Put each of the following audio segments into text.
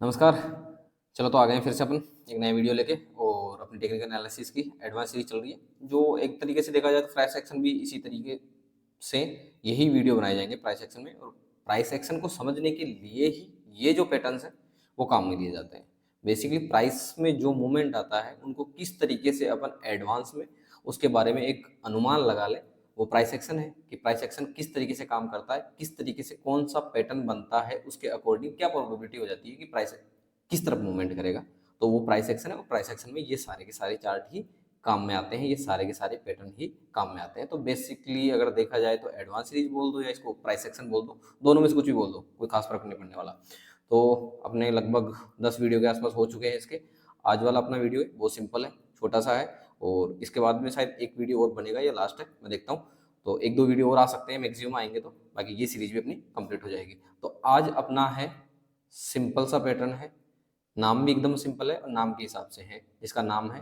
नमस्कार। चलो तो आ गए हैं फिर से अपन एक नया वीडियो लेके और अपनी टेक्निकल एनालिसिस की एडवांस सीरीज चल रही है जो एक तरीके से देखा जाए तो प्राइस एक्शन भी इसी तरीके से यही वीडियो बनाए जाएंगे प्राइस एक्शन में। और प्राइस एक्शन को समझने के लिए ही ये जो पैटर्न्स हैं वो काम में लिए जाते हैं। बेसिकली प्राइस में जो मूवमेंट आता है उनको किस तरीके से अपन एडवांस में उसके बारे में एक अनुमान लगा लें, वो प्राइस एक्शन है कि प्राइस एक्शन किस तरीके से काम करता है, किस तरीके से कौन सा पैटर्न बनता है, उसके अकॉर्डिंग क्या प्रोबेबिलिटी हो जाती है कि प्राइस किस तरफ मूवमेंट करेगा। तो वो प्राइस एक्शन है और प्राइस एक्शन में ये सारे के सारे चार्ट ही काम में आते हैं, ये सारे के सारे पैटर्न ही काम में आते हैं। तो बेसिकली अगर देखा जाए तो एडवांस सीरीज बोल दो या इसको प्राइस एक्शन बोल दो, दोनों में से कुछ भी बोल दो, कोई खास फर्क नहीं पड़ने वाला। तो अपने लगभग 10 वीडियो के आसपास हो चुके हैं इसके। आज वाला अपना वीडियो है वो सिंपल है, छोटा सा है, और इसके बाद में शायद एक वीडियो और बनेगा या लास्ट है, मैं देखता हूँ। तो एक दो वीडियो और आ सकते हैं, मैक्सिमम आएंगे तो बाकी ये सीरीज भी अपनी कंप्लीट हो जाएगी। तो आज अपना है सिंपल सा पैटर्न है, नाम भी एकदम सिंपल है और नाम के हिसाब से है, जिसका नाम है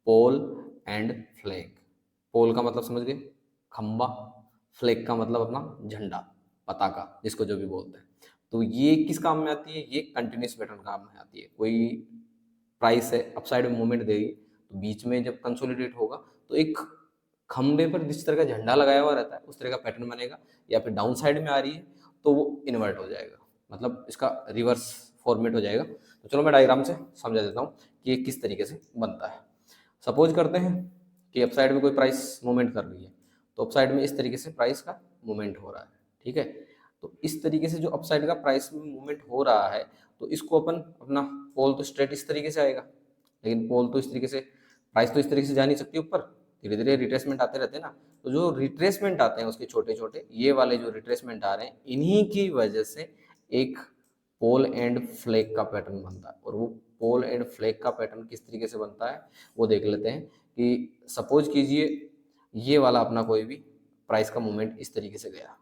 पोल एंड फ्लैग। पोल का मतलब समझ गए, खंबा। फ्लैग का मतलब अपना झंडा, पताका, जिसको जो भी बोलते हैं। तो ये किस काम में आती है? ये कंटिन्यूस पैटर्न काम में आती है। कोई प्राइस है अपसाइड में मूवमेंट देगी तो बीच में जब कंसोलिडेट होगा तो एक खंबे पर जिस तरह का झंडा लगाया हुआ रहता है उस तरह का पैटर्न बनेगा, या फिर डाउन साइड में आ रही है तो वो इन्वर्ट हो जाएगा, मतलब इसका रिवर्स फॉर्मेट हो जाएगा। तो चलो मैं डायग्राम से समझा देता हूँ कि ये किस तरीके से बनता है। सपोज करते हैं कि अपसाइड में कोई प्राइस मूवमेंट कर रही है, तो अपसाइड में इस तरीके से प्राइस का मूवमेंट हो रहा है, ठीक है। तो इस तरीके से जो अपसाइड का प्राइस में मूवमेंट हो रहा है तो इसको अपन अपना पोल तो स्ट्रेट इस तरीके से आएगा, लेकिन पोल तो इस तरीके से, प्राइस तो इस तरीके से जा नहीं सकती ऊपर, धीरे धीरे रिट्रेसमेंट आते रहते हैं ना। तो जो रिट्रेसमेंट आते हैं उसके छोटे छोटे, ये वाले जो रिट्रेसमेंट आ रहे हैं इन्हीं की वजह से एक पोल एंड फ्लैग का पैटर्न बनता है। और वो पोल एंड फ्लैग का पैटर्न किस तरीके से बनता है वो देख लेते हैं। कि सपोज कीजिए ये वाला अपना कोई भी प्राइस का मूवमेंट इस तरीके से गया,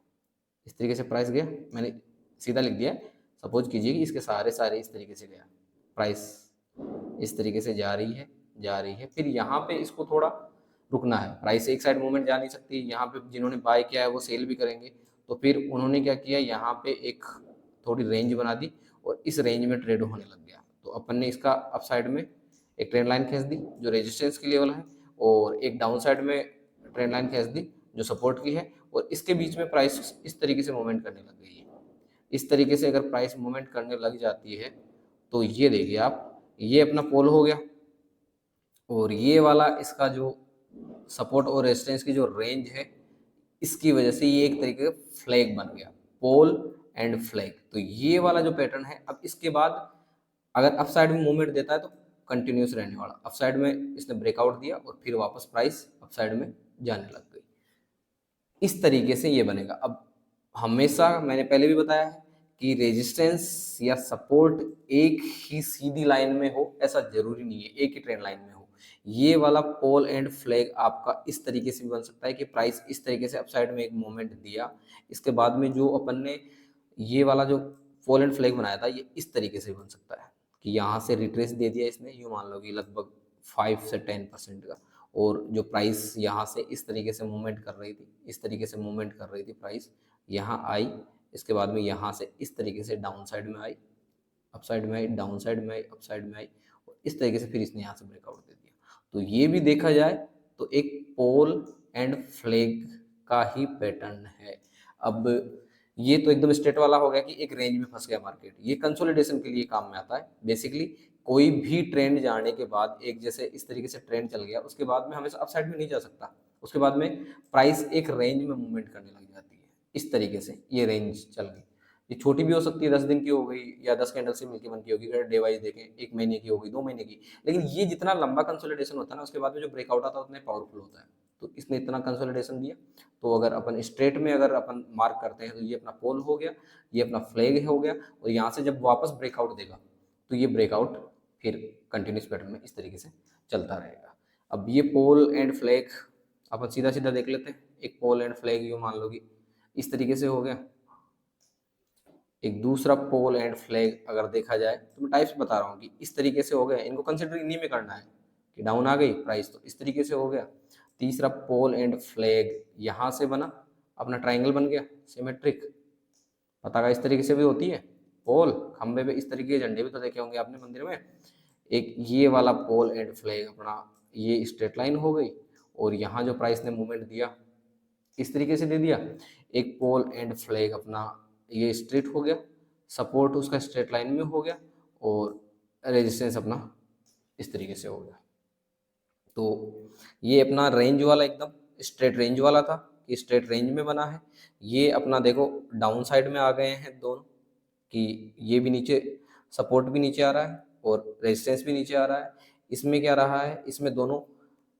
इस तरीके से प्राइस गया, मैंने सीधा लिख दिया। सपोज कीजिए कि इसके सारे सारे इस तरीके से गया, प्राइस इस तरीके से जा रही है, जा रही है, फिर यहाँ पे इसको थोड़ा रुकना है। प्राइस एक साइड मूवमेंट जा नहीं सकती, यहाँ पे जिन्होंने बाय किया है वो सेल भी करेंगे। तो फिर उन्होंने क्या किया, यहाँ पे एक थोड़ी रेंज बना दी और इस रेंज में ट्रेड होने लग गया। तो अपन ने इसका अप साइड में एक ट्रेंड लाइन खींच दी जो रेजिस्टेंस की लेवल है, और एक डाउन साइड में ट्रेंड लाइन खींच दी जो सपोर्ट की है, और इसके बीच में प्राइस इस तरीके से मूवमेंट करने लग गई है। इस तरीके से अगर प्राइस मूवमेंट करने लग जाती है तो ये देखिए आप, ये अपना पोल हो गया, और ये वाला इसका जो सपोर्ट और रेजिस्टेंस की जो रेंज है इसकी वजह से ये एक तरीके का फ्लैग बन गया, पोल एंड फ्लैग। तो ये वाला जो पैटर्न है, अब इसके बाद अगर अप साइड में मूवमेंट देता है तो कंटिन्यूस रहने वाला, अप साइड में इसने ब्रेकआउट दिया और फिर वापस प्राइस अप साइड में जाने लग गई। इस तरीके से ये बनेगा। अब हमेशा मैंने पहले भी बताया है कि रेजिस्टेंस या सपोर्ट एक ही सीधी लाइन में हो ऐसा जरूरी नहीं है, एक ही ट्रेंड लाइन में हो। ये वाला पोल एंड फ्लैग आपका इस तरीके से भी बन सकता है कि प्राइस इस तरीके से अपसाइड में एक मोमेंट दिया, इसके बाद में जो अपन ने ये वाला जो पोल एंड फ्लैग बनाया था ये इस तरीके से भी बन सकता है कि यहाँ से रिट्रेस दे दिया इसने, यूँ मान लो कि लगभग 5 से 10% का, और जो प्राइस यहाँ से इस तरीके से मूवमेंट कर रही थी, इस तरीके से मूवमेंट कर रही थी प्राइस, यहाँ आई, इसके बाद में यहाँ से इस तरीके से डाउन साइड में आई, अप साइड में आई, डाउन साइड में आई, अप साइड में आई, और इस तरीके से फिर इसने यहाँ से ब्रेकआउट दे दिया। तो ये भी देखा जाए तो एक पोल एंड फ्लैग का ही पैटर्न है। अब ये तो एकदम स्ट्रेट वाला हो गया कि एक रेंज में फंस गया मार्केट, ये कंसोलिडेशन के लिए काम में आता है। बेसिकली कोई भी ट्रेंड जाने के बाद, एक जैसे इस तरीके से ट्रेंड चल गया उसके बाद में हमेशा अप साइड में नहीं जा सकता, उसके बाद में प्राइस एक रेंज में मूवमेंट करने लग जाती है। इस तरीके से ये रेंज चल गई, ये छोटी भी हो सकती है, 10 दिन की हो गई या 10 कैंडल से मिलकर बन की होगी, अगर डे वाइज देखें 1 महीने की हो गई, 2 महीने की। लेकिन ये जितना लंबा कंसोलिडेशन होता है ना उसके बाद में जो ब्रेकआउट आता है उतना पावरफुल होता है। तो इसने इतना कंसोलिडेशन दिया, तो अगर अपन स्ट्रेट में अगर अपन मार्क करते हैं तो ये अपना पोल हो गया, ये अपना फ्लैग हो गया, और यहाँ से जब वापस ब्रेकआउट देगा तो ये ब्रेकआउट फिर कंटिन्यूस पैटर्न में इस तरीके से चलता रहेगा। अब ये पोल एंड फ्लैग अपन सीधा सीधा देख लेते हैं। एक पोल एंड फ्लैग यूँ मान लो कि इस तरीके से हो गया, एक दूसरा पोल एंड फ्लैग अगर देखा जाए तो मैं टाइप्स बता रहा हूँ कि इस तरीके से हो गया, इनको कंसिडर इन्हीं में करना है कि डाउन आ गई प्राइस तो इस तरीके से हो गया। तीसरा पोल एंड फ्लैग यहाँ से बना, अपना ट्राइंगल बन गया सिमेट्रिक, पता का इस तरीके से भी होती है पोल खंबे पे इस तरीके के झंडे भी तो देखे होंगे आपने मंदिर में। एक ये वाला पोल एंड फ्लैग अपना ये स्ट्रेट लाइन हो गई, और यहाँ जो प्राइस ने मूवमेंट दिया इस तरीके से दे दिया। एक पोल एंड फ्लैग अपना ये स्ट्रेट हो गया, सपोर्ट उसका स्ट्रेट लाइन में हो गया, और रेजिस्टेंस अपना इस तरीके से हो गया। तो ये अपना रेंज वाला एकदम स्ट्रेट रेंज वाला था कि स्ट्रेट रेंज में बना है। ये अपना देखो डाउन साइड में आ गए हैं दोनों, कि ये भी नीचे सपोर्ट भी नीचे आ रहा है और रेजिस्टेंस भी नीचे आ रहा है। इसमें क्या रहा है, इसमें दोनों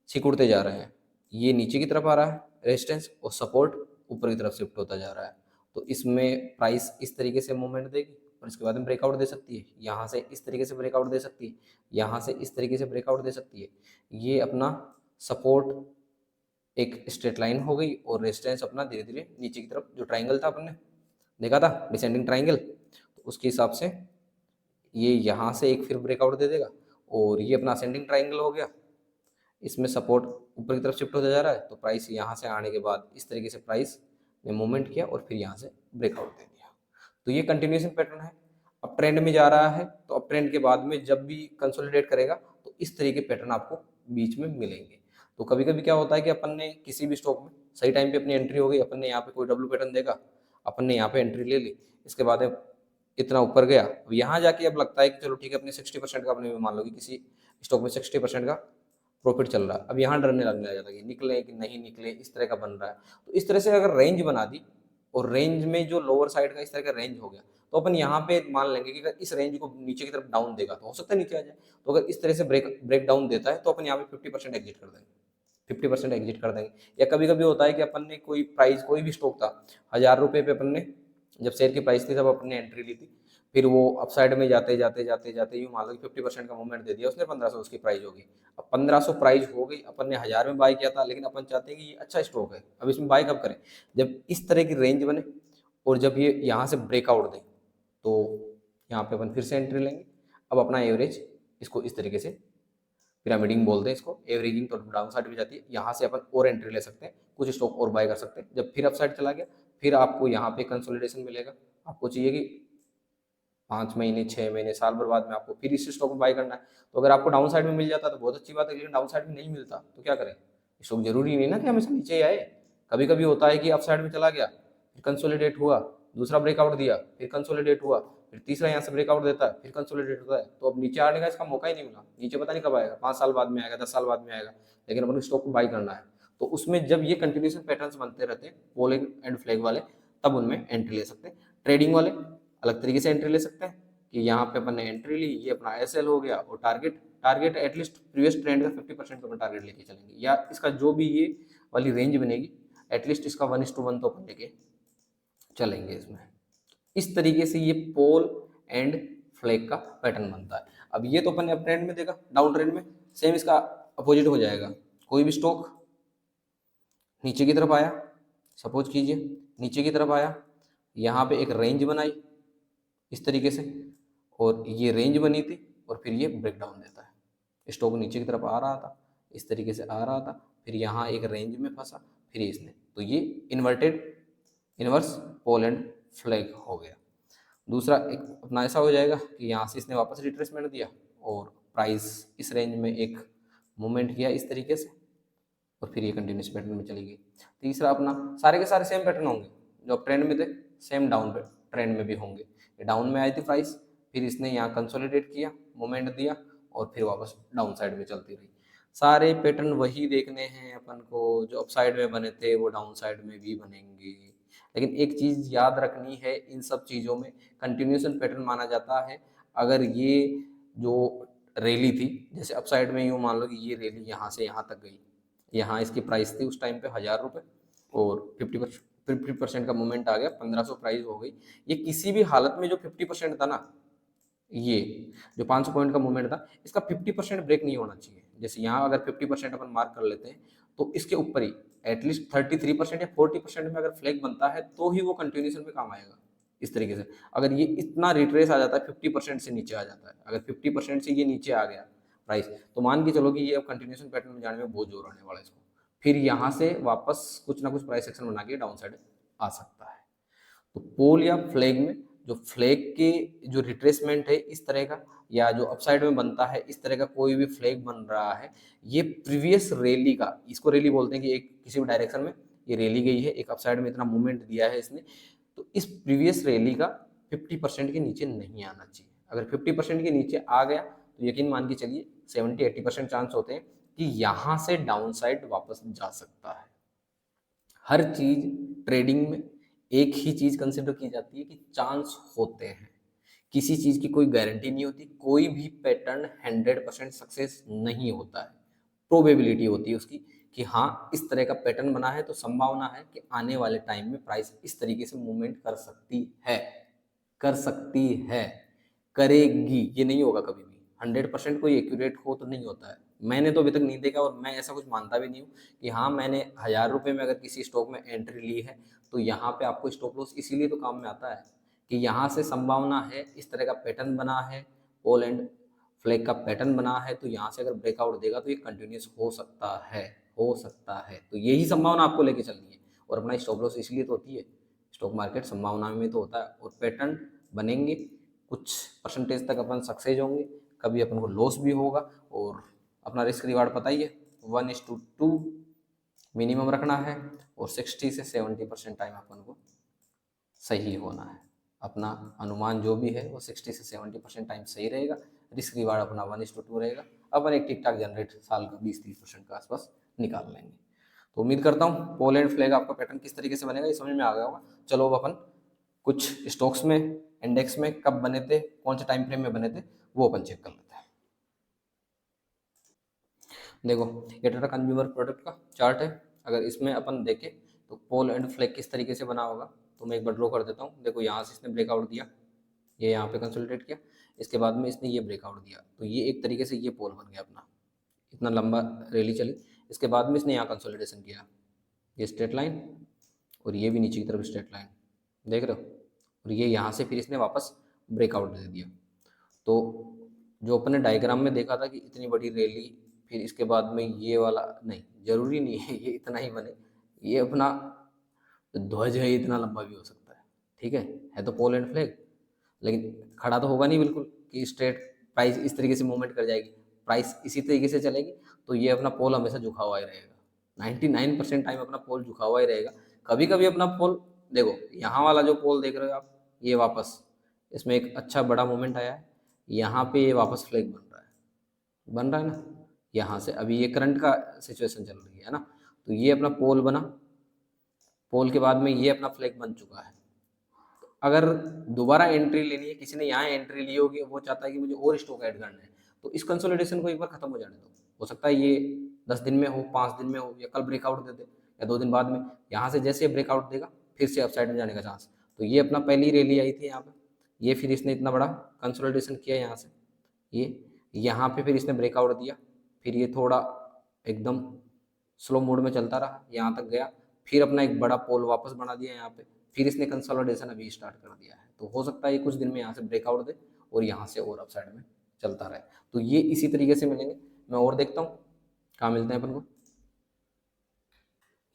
सिकुड़ते जा रहे हैं, ये नीचे की तरफ आ रहा है रेजिस्टेंस, और सपोर्ट ऊपर की तरफ शिफ्ट होता जा रहा है। तो इसमें प्राइस इस तरीके से मूवमेंट देगी और इसके बाद में ब्रेकआउट दे सकती है, यहाँ से इस तरीके से ब्रेकआउट दे सकती है, यहाँ से इस तरीके से ब्रेकआउट दे सकती है। ये अपना सपोर्ट एक स्ट्रेट लाइन हो गई और रेजिस्टेंस अपना धीरे धीरे नीचे की तरफ, जो ट्राइंगल था अपने देखा था डिसेंडिंग ट्राइंगल, तो उसके हिसाब से ये यहाँ से एक फिर ब्रेकआउट दे देगा, और ये अपना असेंडिंग ट्राइंगल हो गया। इसमें सपोर्ट ऊपर की तरफ शिफ्ट होता जा रहा है, तो प्राइस यहाँ से आने के बाद इस तरीके से प्राइस ने मूवमेंट किया और फिर यहाँ से ब्रेकआउट दे दिया। तो ये कंटिन्यूएशन पैटर्न है। अब ट्रेंड में जा रहा है, तो अब ट्रेंड के बाद में जब भी कंसोलिडेट करेगा तो इस तरीके पैटर्न आपको बीच में मिलेंगे। तो कभी कभी क्या होता है कि अपन ने किसी भी स्टॉक में सही टाइम पे अपनी एंट्री हो गई, अपन ने यहाँ पे कोई डब्ल्यू पैटर्न देगा, अपन ने यहाँ पे एंट्री ले ली, इसके बाद में इतना ऊपर गया, अब यहाँ जाके अब लगता है कि चलो ठीक है अपने 60% का, अपने मान लो कि किसी स्टॉक में 60% का प्रॉफिट चल रहा है, अब यहाँ डरने लगने लग जाता है कि निकले कि नहीं निकले, इस तरह का बन रहा है। तो इस तरह से अगर रेंज बना दी और रेंज में जो लोअर साइड का इस तरह का रेंज हो गया, तो अपन यहाँ पे मान लेंगे कि अगर इस रेंज को नीचे की तरफ डाउन देगा तो हो सकता है नीचे आ जाए। तो अगर इस तरह से ब्रेक डाउन देता है तो अपन यहाँ पे 50% एग्जिट कर देंगे, 50% एग्जिट कर देंगे। या कभी कभी होता है कि अपन ने कोई प्राइस, कोई भी स्टॉक था 1000 रुपये पे, अपन ने जब शेयर की प्राइस थी तब अपन ने एंट्री ली थी, फिर वो अपसाइड में जाते जाते जाते जाते यूँ मान लो कि 50% का मूवमेंट दे दिया उसने, 1500 उसकी प्राइस होगी। अब 1500 प्राइस हो गई, अपन ने 1000 में बाय किया था, लेकिन अपन चाहते हैं कि ये अच्छा स्टॉक है, अब इसमें बाय कब करें, जब इस तरह की रेंज बने और जब ये यहाँ से ब्रेकआउट दे, तो यहाँ पे अपन फिर से एंट्री लेंगे। अब अपना एवरेज इसको इस तरीके से पिरामिडिंग बोलते हैं इसको, एवरेजिंग तो डाउन साइड भी जाती है, यहाँ से अपन और एंट्री ले सकते हैं, कुछ स्टॉक और बाय कर सकते हैं। जब फिर अप साइड चला गया, फिर आपको यहाँ पे कंसोलिडेशन मिलेगा। आपको चाहिए कि 5 महीने 6 महीने साल भर बाद में आपको फिर इस स्टॉक में बाय करना है, तो अगर आपको डाउन साइड में मिल जाता है तो बहुत अच्छी बात है, लेकिन डाउन साइड में नहीं मिलता तो क्या करें। स्टॉक जरूरी नहीं ना कि हमेशा नीचे ही आए, कभी कभी होता है कि अप साइड में चला गया, फिर कंसोलिडेट हुआ, दूसरा ब्रेकआउट दिया, फिर कंसोलिडेट हुआ, फिर तीसरा यहाँ से ब्रेकआउट देता है, फिर कंसोलिडेट होता है, तो अब नीचे आने का इसका मौका ही नहीं मिला। नीचे पता नहीं कब आएगा, 5 साल बाद में आएगा, 10 साल बाद में आएगा, लेकिन अपन स्टॉक को बाई करना है। तो उसमें जब ये कंटिन्यूशन पैटर्न्स बनते रहते हैं पोलिंग एंड फ्लैग वाले, तब उनमें एंट्री ले सकते हैं। ट्रेडिंग वाले अलग तरीके से एंट्री ले सकते हैं कि यहाँ पे अपन ने एंट्री ली, ये अपना एसएल हो गया, और टारगेट एटलीस्ट प्रीवियस ट्रेंड का 50% अपन टारगेट लेके चलेंगे, या इसका जो भी ये वाली रेंज बनेगी एटलीस्ट इसका 1:1 तो अपन लेके चलेंगे इसमें। इस तरीके से ये पोल एंड फ्लैग का पैटर्न बनता है। अब ये तो अपन ने अप ट्रेंड में देखा, डाउन ट्रेंड में सेम इसका अपोजिट हो जाएगा। कोई भी स्टॉक नीचे की तरफ आया, सपोज कीजिए नीचे की तरफ आया, यहाँ पे एक रेंज बनाई इस तरीके से, और ये रेंज बनी थी, और फिर ये ब्रेकडाउन देता है। स्टॉक नीचे की तरफ आ रहा था, इस तरीके से आ रहा था, फिर यहाँ एक रेंज में फंसा, फिर इसने, तो ये इनवर्स पोल एंड फ्लैग हो गया। दूसरा एक अपना ऐसा हो जाएगा कि यहाँ से इसने वापस रिट्रेसमेंट दिया और प्राइस इस रेंज में एक मूवमेंट किया इस तरीके से, और फिर ये कंटिन्यूस पैटर्न में चली गई। तीसरा अपना सारे के सारे सेम पैटर्न होंगे, जो ट्रेंड में थे सेम डाउन पे ट्रेंड में भी होंगे। ये डाउन में आई थी प्राइस, फिर इसने यहाँ कंसोलिडेट किया, मूवमेंट दिया, और फिर वापस डाउन साइड में चलती रही। सारे पैटर्न वही देखने हैं अपन को, जो अप साइड में बने थे वो डाउन साइड में भी बनेंगे। लेकिन एक चीज़ याद रखनी है, इन सब चीज़ों में कंटिन्यूशन पैटर्न माना जाता है अगर ये जो रैली थी, जैसे अप साइड में यूँ मान लो कि ये रैली यहाँ से यहाँ तक गई, यहाँ इसकी प्राइस थी उस टाइम पे 1000 रुपये, और 50% का मूवमेंट आ गया, 1500 प्राइस हो गई। ये किसी भी हालत में जो 50% था ना, ये जो 500 पॉइंट का मूवमेंट था, इसका 50% ब्रेक नहीं होना चाहिए। जैसे यहाँ अगर 50% अपन मार्क कर लेते हैं, तो इसके ऊपर ही एटलीस्ट 33% या 40% में अगर फ्लैग बनता है तो ही वो कंटिन्यूशन में काम आएगा। इस तरीके से अगर ये इतना रिट्रेस आ जाता है, 50% से नीचे आ जाता है, अगर 50% से ये नीचे आ गया प्राइस, तो मान के चलो कि ये अब कंटिन्यूशन पैटर्न में जाने में बहुत जोर आने वाला है इसको, फिर यहाँ से वापस कुछ ना कुछ प्राइस एक्शन बना के डाउन साइड आ सकता है। तो पोल या फ्लैग में जो फ्लैग के जो रिट्रेसमेंट है इस तरह का, या जो अपसाइड में बनता है इस तरह का कोई भी फ्लैग बन रहा है, ये प्रीवियस रैली का, इसको रैली बोलते हैं कि एक किसी भी डायरेक्शन में ये रैली गई है, एक अपसाइड में इतना मूवमेंट दिया है इसने, तो इस प्रीवियस रैली का 50% के नीचे नहीं आना चाहिए। अगर 50% के नीचे आ गया तो यकीन मान के चलिए 70-80% चांस होते हैं कि यहाँ से डाउन साइड वापस जा सकता है। हर चीज ट्रेडिंग में एक ही चीज कंसिडर की जाती है कि चांस होते हैं, किसी चीज की कोई गारंटी नहीं होती, कोई भी पैटर्न 100% सक्सेस नहीं होता है, प्रोबेबिलिटी होती है उसकी कि हाँ इस तरह का पैटर्न बना है तो संभावना है कि आने वाले टाइम में प्राइस इस तरीके से मूवमेंट कर सकती है, कर सकती है, करेगी, ये नहीं होगा कभी भी। 100% कोई एक्यूरेट हो तो नहीं होता है, मैंने तो अभी तक नहीं देखा, और मैं ऐसा कुछ मानता भी नहीं हूँ कि हाँ मैंने 1000 रुपये में अगर किसी स्टॉक में एंट्री ली है तो यहाँ पे आपको स्टॉप लॉस इसीलिए तो काम में आता है कि यहाँ से संभावना है, इस तरह का पैटर्न बना है, पोल एंड फ्लैग का पैटर्न बना है, तो यहाँ से अगर ब्रेकआउट देगा तो ये कंटिन्यूस हो सकता है, हो सकता है, तो यही संभावना आपको लेके चलनी है। और अपना स्टॉप लॉस इसलिए तो होती है, स्टॉक मार्केट संभावना में तो होता है, और पैटर्न बनेंगे, कुछ परसेंटेज तक अपन सक्सेस होंगे, कभी अपन को लॉस भी होगा, और अपना रिस्क रिवार्ड पता ही है 1:2 मिनिमम रखना है, और 60 से 70% टाइम अपन को सही होना है। अपना अनुमान जो भी है वो 60 से 70% टाइम सही रहेगा, रिस्क रिवार्ड अपना 1:2 रहेगा, अपन एक ठीक ठाक जनरेट साल का 20-30% के आसपास निकाल लेंगे। तो उम्मीद करता हूँ पोल एंड फ्लैग आपका पैटर्न किस तरीके से बनेगा ये समझ में आ गया होगा। चलो अब अपन कुछ स्टॉक्स में, इंडेक्स में कब बने थे, कौन से टाइम फ्रेम में बने थे, वो अपन चेक कर लेते हैं। देखो ये टाटा कंज्यूमर प्रोडक्ट का चार्ट है, अगर इसमें अपन देखें तो पोल एंड फ्लैग किस तरीके से बना होगा, तो मैं एक बार ड्रॉ कर देता हूँ। देखो यहाँ से इसने ब्रेकआउट दिया, ये यहाँ पे कंसोलिडेट किया, इसके बाद में इसने ये ब्रेकआउट दिया, तो ये एक तरीके से ये पोल बन गया अपना, इतना लंबा रैली चली, इसके बाद में इसने यहाँ कंसोलिडेशन किया, ये स्ट्रेट लाइन, और ये भी नीचे की तरफ स्ट्रेट लाइन, देख रहे हो, और ये यहाँ से फिर इसने वापस ब्रेकआउट दे दिया। तो जो अपने डायग्राम में देखा था कि इतनी बड़ी रैली, फिर इसके बाद में ये वाला, नहीं जरूरी नहीं है ये इतना ही बने, ये अपना ध्वज है इतना लंबा भी हो सकता है, ठीक है तो पोल एंड फ्लैग, लेकिन खड़ा तो होगा नहीं बिल्कुल कि स्ट्रेट प्राइस इस तरीके से मूवमेंट कर जाएगी, प्राइस इसी तरीके से चलेगी, तो ये अपना पोल हमेशा झुका हुआ ही रहेगा, 99% टाइम अपना पोल झुका हुआ ही रहेगा। कभी कभी अपना पोल, देखो यहाँ वाला जो पोल देख रहे हो आप, ये वापस इसमें एक अच्छा बड़ा मूवमेंट आया है, यहाँ पे ये वापस फ्लैग बन रहा है, बन रहा है ना, यहाँ से अभी ये करंट का सिचुएशन चल रही है ना, तो ये अपना पोल बना, पोल के बाद में ये अपना फ्लैग बन चुका है। अगर दोबारा एंट्री लेनी है, किसी ने यहाँ एंट्री ली होगी, वो चाहता है कि मुझे और स्टॉक ऐड करना है, तो इस कंसोलिडेशन को एक बार खत्म हो जाने दो, हो सकता है ये 10 दिन में हो, 5 दिन में हो, या कल ब्रेकआउट दे दे, या 2 दिन बाद में, यहाँ से जैसे ब्रेकआउट देगा फिर से अपसाइड में जाने का चांस। तो ये अपना पहली रैली आई थी यहाँ पे, ये फिर इसने इतना बड़ा कंसोलिडेशन किया यहाँ से, ये यहाँ पे फिर इसने ब्रेकआउट दिया, फिर ये थोड़ा एकदम स्लो मोड में चलता रहा, यहाँ तक गया, फिर अपना एक बड़ा पोल वापस बना दिया यहाँ पे, फिर इसने कंसोलिडेशन अभी स्टार्ट कर दिया है, तो हो सकता है ये कुछ दिन में यहाँ से ब्रेकआउट दे और यहाँ से और अपसाइड में चलता रहे, तो ये इसी तरीके से मिलेंगे। मैं और देखता हूँ कहाँ मिलते हैं अपन को।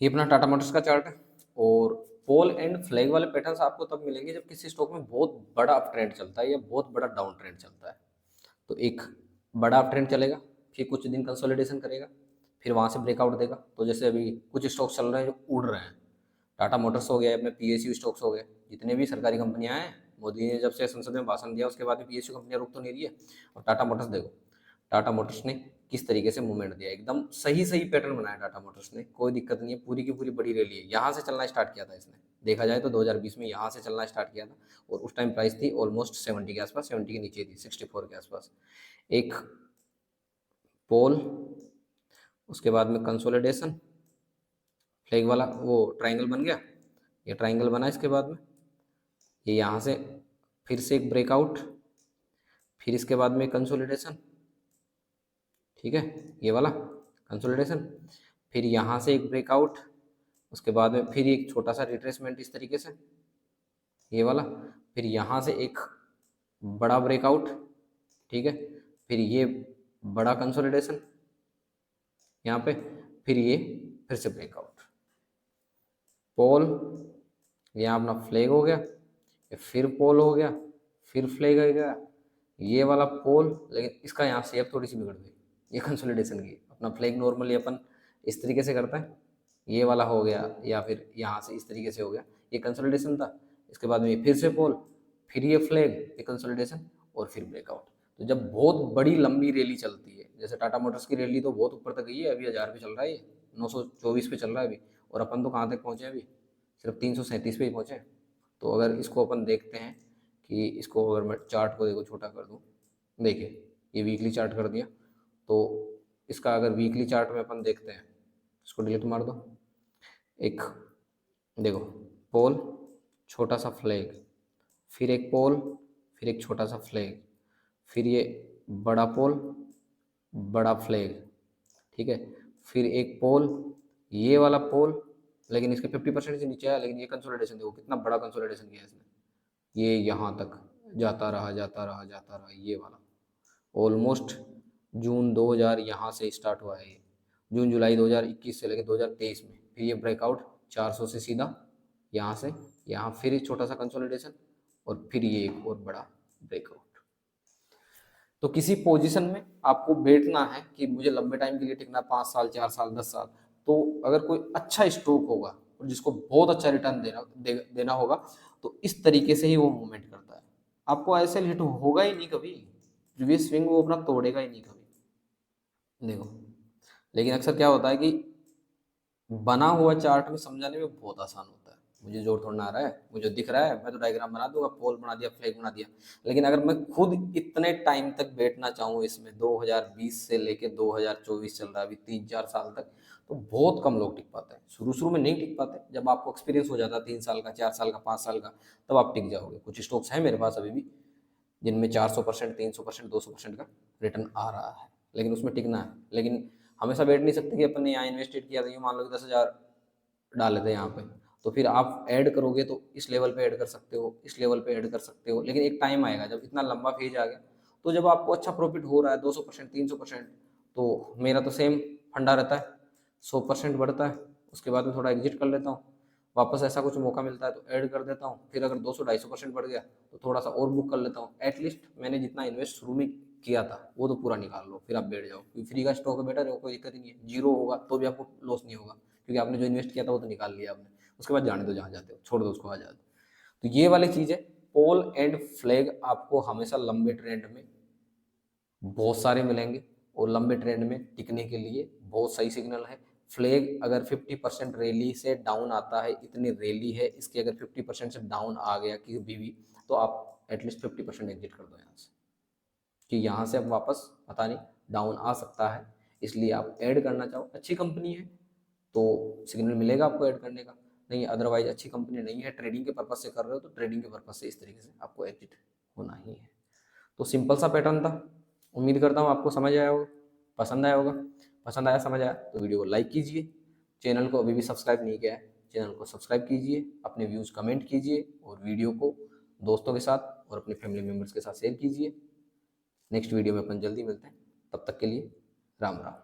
ये अपना टाटा मोटर्स का चार्ट है, और पोल एंड फ्लैग वाले पैटर्न्स आपको तब मिलेंगे जब किसी स्टॉक में बहुत बड़ा अप ट्रेंड चलता है या बहुत बड़ा डाउन ट्रेंड चलता है। तो एक बड़ा अप ट्रेंड चलेगा, फिर कुछ दिन कंसोलिडेशन करेगा, फिर वहाँ से ब्रेकआउट देगा, तो जैसे अभी कुछ स्टॉक्स चल रहे हैं जो उड़ रहे हैं, टाटा मोटर्स हो गया, अपने पीएसयू स्टॉक्स हो गए, जितने भी सरकारी कंपनियां हैं, मोदी ने जब से संसद में भाषण दिया उसके बाद भी पीएसयू कंपनियां रुक तो नहीं रही है। और टाटा मोटर्स देखो, टाटा मोटर्स ने किस तरीके से मूवमेंट दिया, एकदम सही सही पैटर्न बनाया टाटा मोटर्स ने, कोई दिक्कत नहीं है, पूरी की पूरी बड़ी रैली है, यहाँ से चलना स्टार्ट किया था इसने, देखा जाए तो 2020 में यहाँ से चलना स्टार्ट किया था, और उस टाइम प्राइस थी ऑलमोस्ट 70 के आसपास, 70 के नीचे थी, 64 के आसपास। एक पोल, उसके बाद में कंसोलिडेशन, फ्लैग वाला वो ट्राइंगल बन गया, ये ट्राइंगल बना, इसके बाद में ये यहाँ से फिर से एक ब्रेकआउट, फिर इसके बाद में कंसोलिडेशन, ठीक है ये वाला कंसोलिडेशन, फिर यहाँ से एक ब्रेकआउट, उसके बाद में फिर एक छोटा सा रिट्रेसमेंट इस तरीके से, ये वाला, फिर यहाँ से एक बड़ा ब्रेकआउट, ठीक है, फिर ये बड़ा कंसोलिडेशन यहाँ पे, फिर ये फिर से ब्रेकआउट, पोल, यहाँ अपना फ्लैग हो गया, ये फिर पोल हो गया, फिर फ्लैग आ गया, ये वाला पोल, लेकिन इसका यहाँ शेप थोड़ी सी बिगड़ गई, ये कंसोलिडेशन की। अपना फ्लैग नॉर्मली अपन इस तरीके से करता है, ये वाला हो गया, या फिर यहाँ से इस तरीके से हो गया, ये कंसोलिडेशन था। इसके बाद में ये फिर से पोल, फिर ये फ्लैग, ये कंसोलिडेशन, और फिर ब्रेकआउट। तो जब बहुत बड़ी लंबी रैली चलती है, जैसे टाटा मोटर्स की रैली तो बहुत ऊपर तक गई है, अभी 1000 पे चल रहा है, ये 924 पे चल रहा है अभी, और अपन तो कहाँ तक पहुँचे अभी, सिर्फ 337 पे ही पहुँचे। तो अगर इसको अपन देखते हैं कि इसको अगर मैं चार्ट को देखो छोटा कर दूँ, देखिए ये वीकली चार्ट कर दिया, तो इसका अगर वीकली चार्ट में अपन देखते हैं, इसको डिलीट मार दो, एक देखो पोल, छोटा सा फ्लैग, फिर एक पोल, फिर एक छोटा सा फ्लैग, फिर ये बड़ा पोल, बड़ा फ्लैग, ठीक है, फिर एक पोल, ये वाला पोल, लेकिन इसके 50% से नीचे आया, लेकिन ये कंसोलिडेशन देखो कितना बड़ा कंसोलिडेशन किया इसने, ये यहाँ तक जाता रहा जाता रहा जाता रहा, ये वाला ऑलमोस्ट जून 2000 यहाँ से स्टार्ट हुआ है, ये जून जुलाई 2021 से लेकर 2023 में, फिर ये ब्रेकआउट 400 से सीधा यहाँ से यहाँ, फिर एक छोटा सा कंसोलिडेशन, और फिर ये एक और बड़ा ब्रेकआउट। तो किसी पोजीशन में आपको बैठना है कि मुझे लंबे टाइम के लिए टिकना, 5 साल 4 साल 10 साल, तो अगर कोई अच्छा स्ट्रोक होगा और जिसको बहुत अच्छा रिटर्न देना होगा, तो इस तरीके से ही वो मूवमेंट करता है। आपको ऐसे हिट होगा ही नहीं कभी, प्रीवियस स्विंग वो अपना तोड़ेगा ही नहीं कभी, देखो। लेकिन अक्सर क्या होता है कि बना हुआ चार्ट में समझाने में बहुत आसान होता है, मुझे जोर थोड़ा आ रहा है, मुझे दिख रहा है, मैं तो डायग्राम बना दूंगा, पोल बना दिया, फ्लैग बना दिया। लेकिन अगर मैं खुद इतने टाइम तक बैठना चाहूँ इसमें, 2020 से लेके 2024 चल रहा है अभी, 3-4 साल तक, तो बहुत कम लोग टिक पाते हैं। शुरू शुरू में नहीं टिक पाते, जब आपको एक्सपीरियंस हो जाता है 3 साल का, 4 साल का, 5 साल का, तब आप टिक जाओगे। कुछ स्टॉक्स हैं मेरे पास अभी भी जिनमें 400%, 300%, 200% का रिटर्न आ रहा है, लेकिन उसमें टिकना है। लेकिन हमेशा बैठ नहीं सकते कि अपन ने यहाँ इन्वेस्टेड किया था, ये मान लो कि 10,000 डाले थे यहाँ पे, तो फिर आप ऐड करोगे तो इस लेवल पे ऐड कर सकते हो, इस लेवल पे ऐड कर सकते हो, लेकिन एक टाइम आएगा जब इतना लंबा फेज आ गया, तो जब आपको अच्छा प्रॉफिट हो रहा है 200%, 300%, तो मेरा तो सेम फंडा रहता है, 100% बढ़ता है, उसके बाद में थोड़ा एग्जिट कर लेता हूँ, वापस ऐसा कुछ मौका मिलता है तो ऐड कर देता हूँ, फिर अगर 200-250% बढ़ गया तो थोड़ा सा और बुक कर लेता हूँ। एटलीस्ट मैंने जितना इन्वेस्ट शुरू में किया था वो तो पूरा निकाल लो, फिर आप बैठ जाओ, क्योंकि फ्री का स्टॉक है, बेटर है, कोई दिक्कत ही नहीं है। जीरो होगा तो भी आपको लॉस नहीं होगा, क्योंकि आपने जो इन्वेस्ट किया था वो तो निकाल लिया आपने, उसके बाद जाने दो जहाँ जाते हो, छोड़ दो उसको, आ जाते। तो ये वाली चीज़ है, पोल एंड फ्लैग आपको हमेशा लंबे ट्रेंड में बहुत सारे मिलेंगे, और लंबे ट्रेंड में टिकने के लिए बहुत सही सिग्नल है। फ्लैग अगर 50% रैली से डाउन आता है, इतनी रैली है इसकी, अगर 50% से डाउन आ गया कि भी, तो आप एटलीस्ट 50% एग्जिट कर दो यहाँ से, कि यहाँ से अब वापस पता नहीं डाउन आ सकता है, इसलिए आप ऐड करना चाहो, अच्छी कंपनी है तो सिग्नल मिलेगा आपको ऐड करने का, नहीं अदरवाइज अच्छी कंपनी नहीं है, ट्रेडिंग के पर्पज से कर रहे हो तो ट्रेडिंग के पर्पज से इस तरीके से आपको एग्जिट होना ही है। तो सिंपल सा पैटर्न था, उम्मीद करता हूँ आपको समझ आया होगा, पसंद आया होगा। पसंद आया, समझ आया तो वीडियो को लाइक कीजिए, चैनल को अभी भी सब्सक्राइब नहीं किया है, चैनल को सब्सक्राइब कीजिए, अपने व्यूज़ कमेंट कीजिए, और वीडियो को दोस्तों के साथ और अपने फैमिली मेम्बर्स के साथ शेयर कीजिए। नेक्स्ट वीडियो में अपन जल्दी मिलते हैं, तब तक के लिए राम राम।